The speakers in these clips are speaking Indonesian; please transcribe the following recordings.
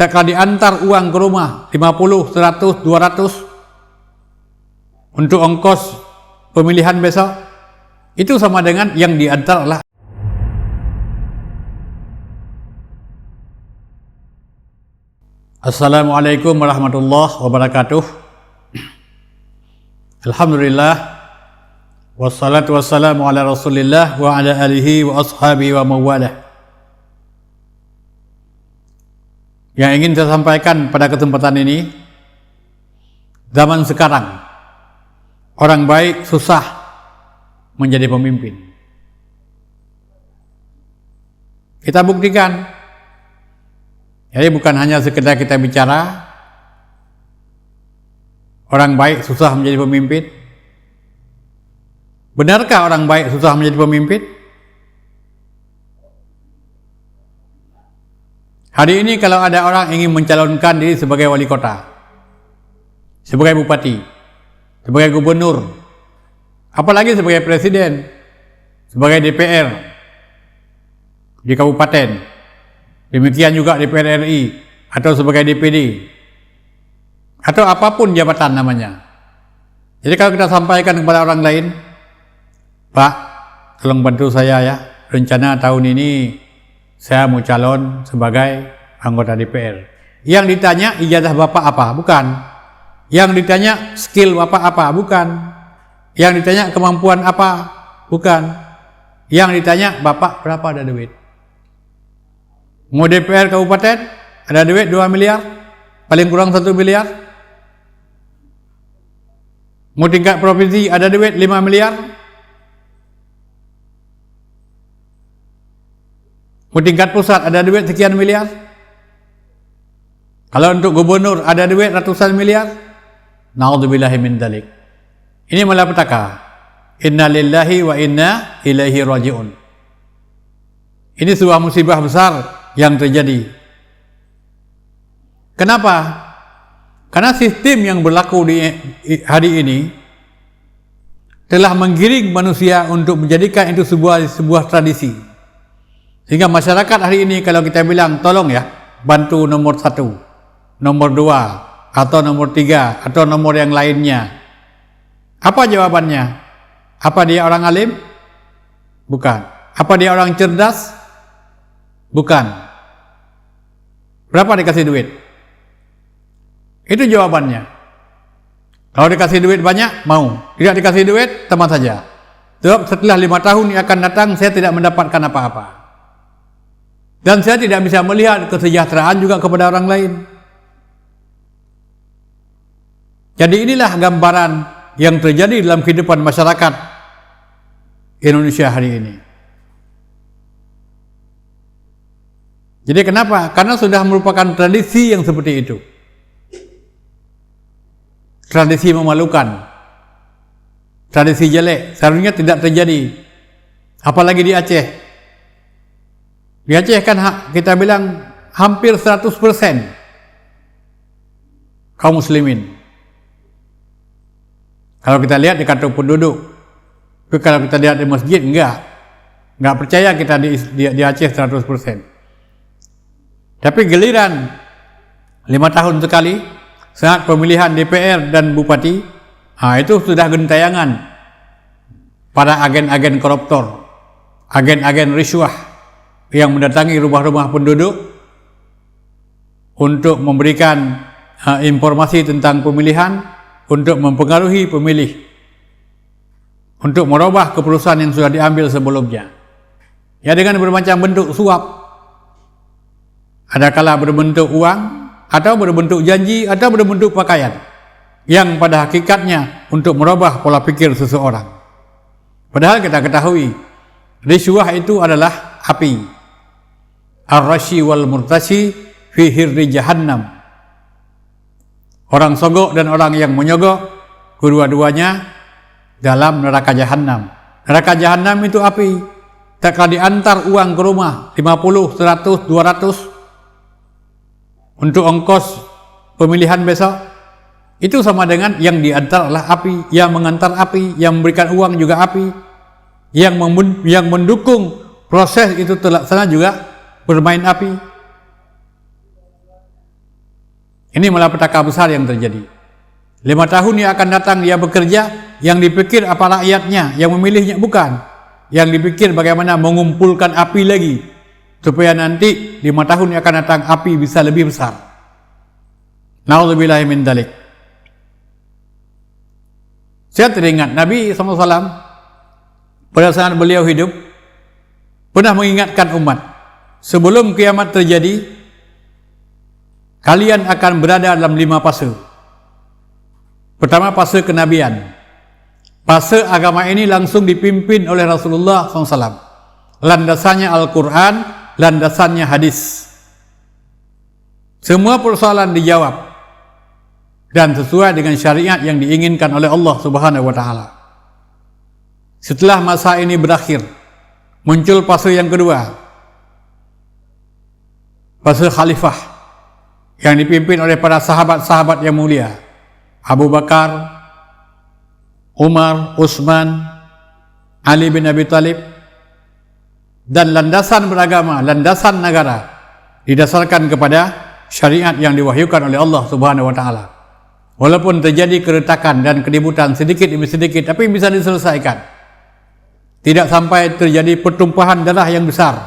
tak diantar uang ke rumah 50, 100, 200 untuk ongkos pemilihan besok, itu sama dengan yang diantar adalah. Assalamualaikum warahmatullahi wabarakatuh. Alhamdulillah, wassalatu wassalamu ala rasulillah wa ala alihi wa ashabihi wa mawalah. Yang ingin saya sampaikan pada kesempatan ini, zaman sekarang orang baik susah menjadi pemimpin. Kita buktikan. Jadi bukan hanya sekedar kita bicara orang baik susah menjadi pemimpin. Benarkah orang baik susah menjadi pemimpin? Hari ini kalau ada orang ingin mencalonkan diri sebagai wali kota, sebagai bupati, sebagai gubernur, apalagi sebagai presiden, sebagai DPR di kabupaten, demikian juga DPR RI, atau sebagai DPD, atau apapun jabatan namanya. Jadi kalau kita sampaikan kepada orang lain, Pak, tolong bantu saya ya, rencana tahun ini saya mau calon sebagai anggota DPR. Yang ditanya ijazah Bapak apa? Bukan. Yang ditanya skill Bapak apa? Bukan. Yang ditanya kemampuan apa? Bukan. Yang ditanya Bapak berapa ada duit? Mau DPR kabupaten ada duit 2 miliar, paling kurang 1 miliar. Mau tingkat provinsi ada duit 5 miliar. Mau tingkat pusat ada duit sekian miliar. Kalau untuk gubernur ada duit ratusan miliar. Na'udzubillahi min dzalik. Ini malapetaka. Inna lillahi wa inna ilaihi raji'un. Ini sebuah musibah besar yang terjadi. Kenapa? Karena sistem yang berlaku di hari ini telah menggiring manusia untuk menjadikan itu sebuah tradisi. Sehingga masyarakat hari ini kalau kita bilang tolong ya bantu nomor 1, nomor 2, atau nomor 3, atau nomor yang lainnya, apa jawabannya? Apa dia orang alim? Bukan. Apa dia orang cerdas? Bukan. Berapa dikasih duit? Itu jawabannya. Kalau dikasih duit banyak, mau. Tidak dikasih duit, teman saja. Sebab setelah 5 tahun yang akan datang, saya tidak mendapatkan apa-apa. Dan saya tidak bisa melihat kesejahteraan juga kepada orang lain. Jadi inilah gambaran yang terjadi dalam kehidupan masyarakat Indonesia hari ini. Jadi kenapa? Karena sudah merupakan tradisi yang seperti itu. Tradisi memalukan. Tradisi jelek. Seharusnya tidak terjadi. Apalagi di Aceh. Di Aceh kan kita bilang hampir 100% kaum muslimin. Kalau kita lihat di kartu penduduk, tapi kalau kita lihat di masjid enggak percaya kita di Aceh 100%. Tapi giliran 5 tahun sekali saat pemilihan DPR dan bupati, itu sudah gentayangan para agen-agen koruptor, agen-agen riswah yang mendatangi rumah-rumah penduduk untuk memberikan informasi tentang pemilihan, untuk mempengaruhi pemilih, untuk merubah keputusan yang sudah diambil sebelumnya. Ya, dengan bermacam bentuk suap. Adakala berbentuk uang, atau berbentuk janji, atau berbentuk pakaian, yang pada hakikatnya untuk merubah pola pikir seseorang. Padahal kita ketahui, riswah itu adalah api. Ar-rashi wal murtashi fi hirri jahannam. Orang sogok dan orang yang menyogok, kedua-duanya dalam neraka jahannam. Neraka jahannam itu api. Tak diantar uang ke rumah 50, 100, 200 untuk ongkos pemilihan besok, itu sama dengan yang diantar adalah api, yang mengantar api, yang memberikan uang juga api, yang mendukung proses itu terlaksana juga bermain api. Ini malapetaka besar yang terjadi. 5 tahun yang akan datang dia bekerja, yang dipikir apa rakyatnya, yang memilihnya bukan. Yang dipikir bagaimana mengumpulkan api lagi, supaya nanti 5 tahun yang akan datang api bisa lebih besar. Na'udzubillahi min dzalik. Saya teringat Nabi SAW pada saat beliau hidup pernah mengingatkan umat, sebelum kiamat terjadi, kalian akan berada dalam 5 fase. Pertama, fase kenabian. Fase agama ini langsung dipimpin oleh Rasulullah SAW. Landasannya Al-Quran, landasannya hadis. Semua persoalan dijawab dan sesuai dengan syariat yang diinginkan oleh Allah Subhanahu wa taala. Setelah masa ini berakhir, muncul fase yang kedua. Fase khalifah yang dipimpin oleh para sahabat-sahabat yang mulia. Abu Bakar, Umar, Utsman, Ali bin Abi Thalib, dan landasan beragama, landasan negara didasarkan kepada syariat yang diwahyukan oleh Allah Subhanahu wa taala. Walaupun terjadi keretakan dan keributan sedikit demi sedikit, tapi bisa diselesaikan. Tidak sampai terjadi pertumpahan darah yang besar.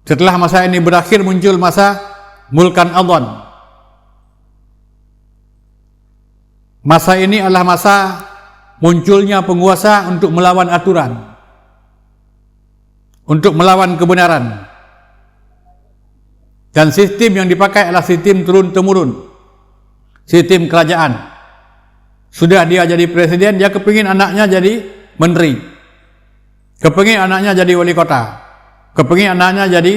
Setelah masa ini berakhir, muncul masa Mulkan Adhan. Masa ini adalah masa munculnya penguasa untuk melawan aturan, untuk melawan kebenaran. Dan sistem yang dipakai adalah sistem turun-temurun, sistem kerajaan. Sudah dia jadi presiden, dia kepingin anaknya jadi menteri, kepingin anaknya jadi wali kota, kepingin anaknya jadi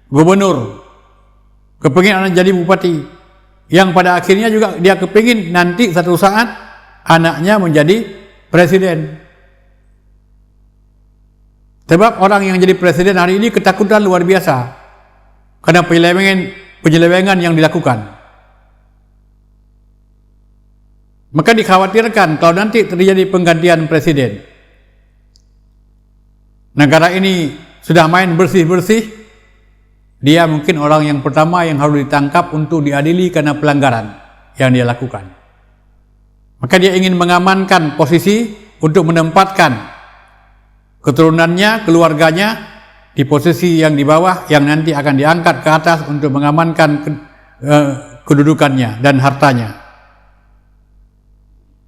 gubernur, kepingin anaknya jadi bupati, yang pada akhirnya juga dia kepingin nanti satu saat anaknya menjadi presiden. Sebab orang yang jadi presiden hari ini ketakutan luar biasa karena penyelewengan yang dilakukan. Maka dikhawatirkan kalau nanti terjadi penggantian presiden, negara ini sudah main bersih-bersih, dia mungkin orang yang pertama yang harus ditangkap untuk diadili karena pelanggaran yang dia lakukan. Maka dia ingin mengamankan posisi untuk menempatkan keturunannya, keluarganya di posisi yang di bawah, yang nanti akan diangkat ke atas untuk mengamankan kedudukannya dan hartanya.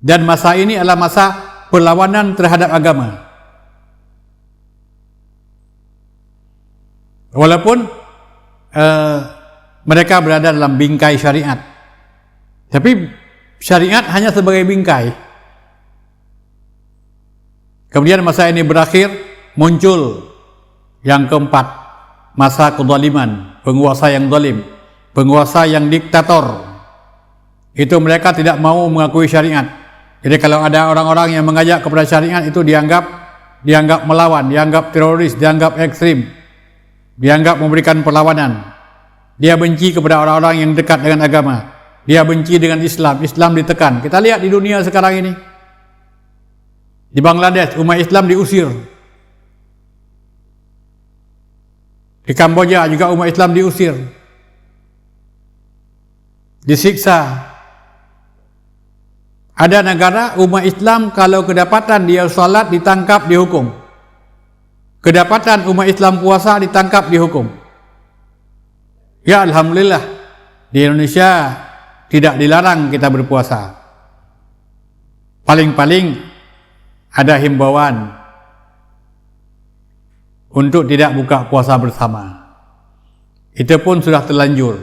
Dan masa ini adalah masa perlawanan terhadap agama. Walaupun mereka berada dalam bingkai syariat, tapi syariat hanya sebagai bingkai. Kemudian masa ini berakhir, muncul yang keempat, masa kezaliman, penguasa yang zalim, penguasa yang diktator. Itu mereka tidak mau mengakui syariat. Jadi kalau ada orang-orang yang mengajak kepada syariat, itu dianggap melawan, dianggap teroris, dianggap ekstrim, dianggap memberikan perlawanan. Dia benci kepada orang-orang yang dekat dengan agama. Dia benci dengan Islam. Islam ditekan. Kita lihat di dunia sekarang ini. Di Bangladesh, umat Islam diusir. Di Kamboja juga umat Islam diusir, disiksa. Ada negara umat Islam kalau kedapatan dia salat ditangkap, dihukum. Kedapatan umat Islam puasa ditangkap, dihukum. Ya alhamdulillah, di Indonesia tidak dilarang kita berpuasa. Paling-paling ada himbauan untuk tidak buka puasa bersama. Itu pun sudah terlanjur.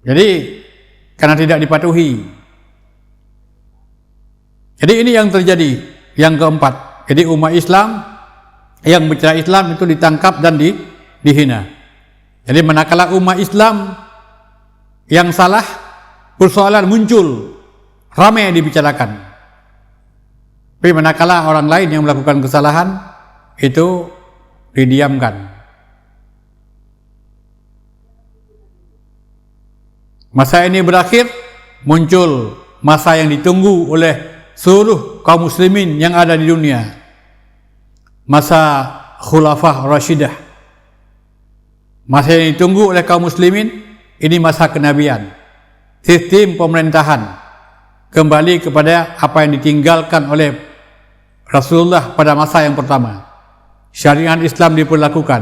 Jadi karena tidak dipatuhi. Jadi ini yang terjadi, yang keempat. Jadi umat Islam yang bicara Islam itu ditangkap dan dihina. Jadi manakala umat Islam yang salah, persoalan muncul, ramai dibicarakan. Tapi manakala orang lain yang melakukan kesalahan, itu didiamkan. Masa ini berakhir, muncul masa yang ditunggu oleh seluruh kaum muslimin yang ada di dunia. Masa Khulafah Rashidah, Masa yang ditunggu oleh kaum muslimin, ini masa kenabian. Sistem pemerintahan kembali kepada apa yang ditinggalkan oleh Rasulullah pada masa yang pertama. Syariat Islam diperlakukan,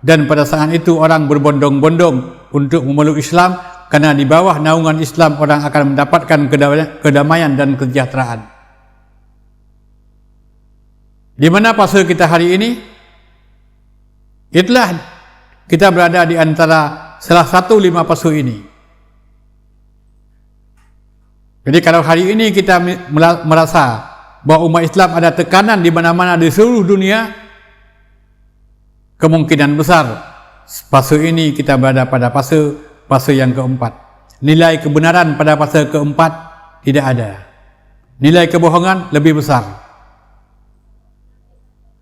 dan pada saat itu orang berbondong-bondong untuk memeluk Islam, karena di bawah naungan Islam orang akan mendapatkan kedamaian dan kesejahteraan. Di mana fase kita hari ini? Itulah kita berada di antara salah satu 5 fase ini. Jadi kalau hari ini kita merasa bahwa umat Islam ada tekanan di mana-mana di seluruh dunia, kemungkinan besar fase ini kita berada pada fase yang keempat. Nilai kebenaran pada fase keempat tidak ada. Nilai kebohongan lebih besar.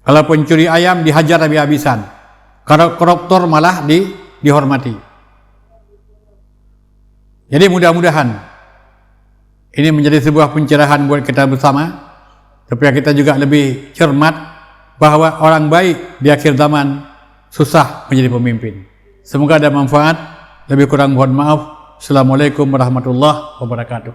Kalau pencuri ayam dihajar habis-habisan, kalau koruptor malah dihormati. Jadi mudah-mudahan ini menjadi sebuah pencerahan buat kita bersama, supaya kita juga lebih cermat bahwa orang baik di akhir zaman susah menjadi pemimpin. Semoga ada manfaat. Lebih kurang mohon maaf. Assalamualaikum warahmatullahi wabarakatuh.